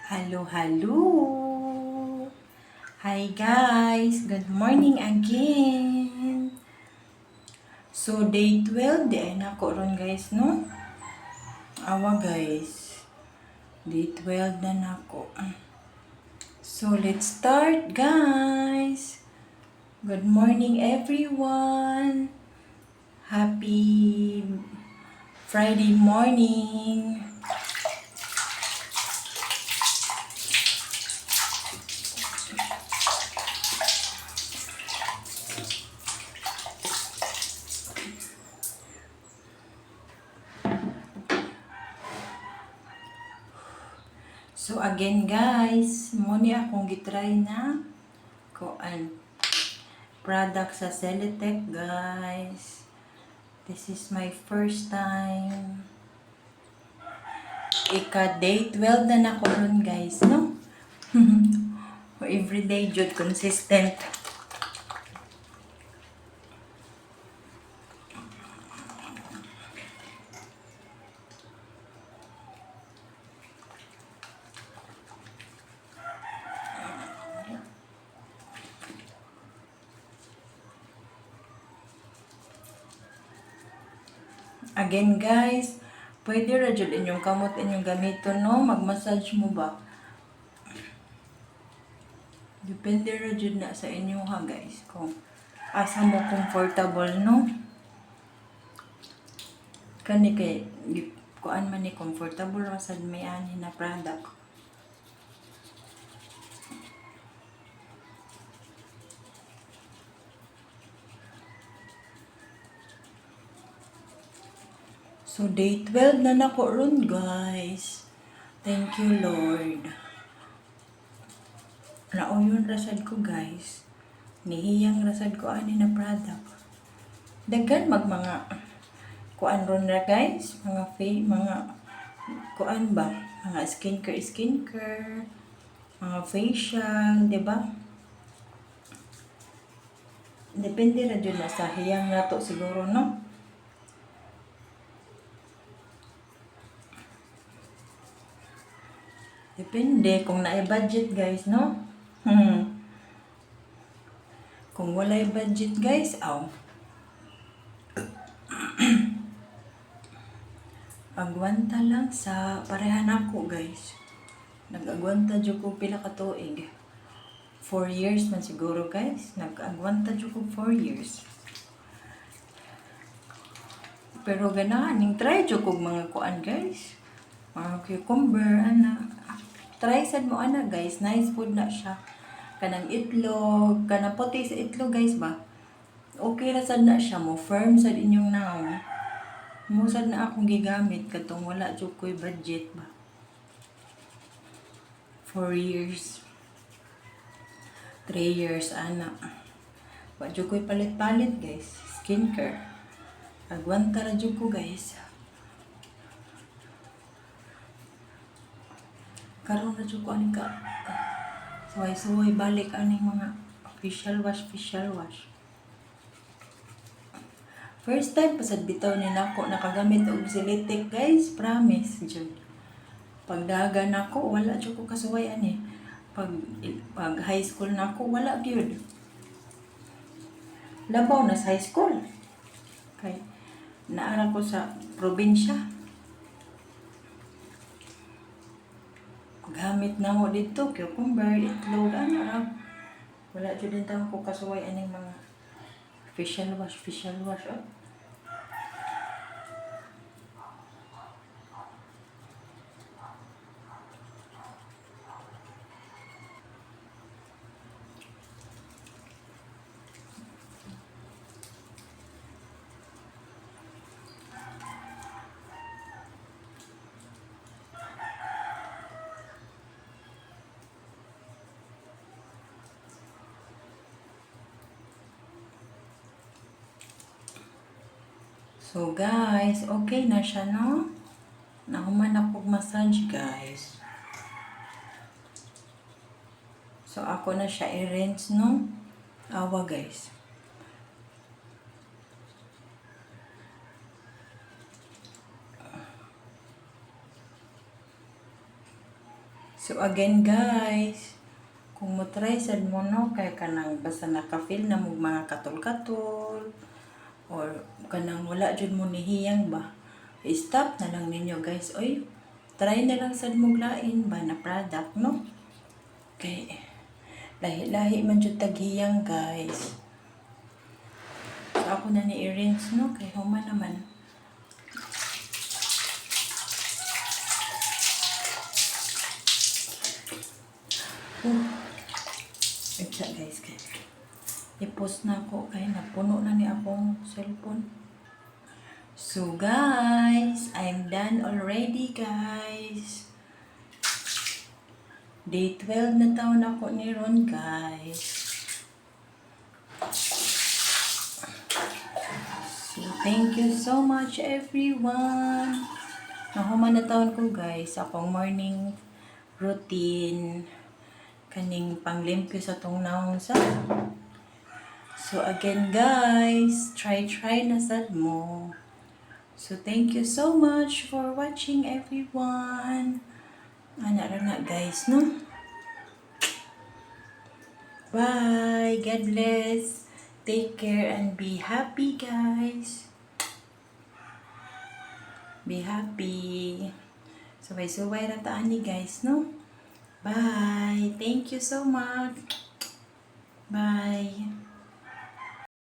Hello, hello! Hi guys! Good morning again! So, day 12, di ay nako ron guys, no? Awa guys. Day 12 na nako. So, let's start guys! Good morning everyone! Happy Friday morning! So again guys, muna akong gitry na kuan product sa Celetec guys. This is my first time. Ika day 12 na nako ron guys, no? Everyday jud consistent. Again guys, pwede ra jud inyong kamot inyong gamiton, no? Mag-massage mo ba? Depende ra jud na sa inyo ha guys, kung asa mo comfortable, no? Kani kay kuan man ni comfortable ra sad may ani na product. So day 12 na nako ron guys. Thank you Lord. Nauyon rasad ko guys. Nihiyang rasad ko ani na product. Daghan mga kuan ron ra guys, mga kuan ba, mga skincare, mga facial, di ba? Depende ra jud na sa hiyang nato siguro, no? Depende kung naay budget guys, no? Kung walay budget guys, agwanta lang sa parehan ako guys. Nag-agwanta jud ko pila ka tuig. 4 years man siguro guys. Nag-agwanta jud ko 4 years. Pero ganahan ning try jud ko mga kuan guys. Mga cucumber ana. Try sad mo ana guys. Nice food na siya. Kanang itlog, kanang puti sa itlog guys ba. Okay ra sad na siya mo. Firm sad inyong naong. Mo sad na akong gigamit katong wala jud ko'y budget ba. 4 years. 3 years ana. Wa jud ko'y palit-palit guys. Skincare. Agwanta ra jud ko guys. Karon na jud ko ani ka. Suway-suway balik aning mga facial wash. First time pasad bitaw ni nako nakagamit og Celetec guys, promise jud. Pagdagan nako wala jud ko kasuway ani. Pag high school nako wala gyud. Labaw na sa high school. Kay naara ko sa probinsya. Gamit na mo dito, cucumber, itlog, ano ra. Wala jud din tamo ko kasuway aning mga facial wash. Oh. So guys, okay na siya, no? Nahuman ako massage guys. So ako na siya i-rinse, no? Awa guys. So again guys, kung mo try sad mo no, kay kanang basta naka-feel na mo mga katol-katol, or kanang wala jud mo nihiyang ba, stop na lang ninyo guys. Oy, try na lang sad mo lain ba na product no? Kay lahi-lahi man jud taghiyang guys. So ako na ni i-rinse no, kay human naman. Ito guys, kay i-post na ako kay napuno na ni akong cellphone. So guys, I'm done already guys. Day 12 na taon ako ni Ron guys. So thank you so much everyone. Nahuman na taon ko guys, akong morning routine. Kaning panglimpyo sa tong naong sa. So again guys, try na sad mo. So thank you so much for watching everyone. Ana ra na guys no. Bye. God bless. Take care and be happy guys. Be happy. Subay-subay ra ta ani guys no. Bye. Thank you so much. Bye.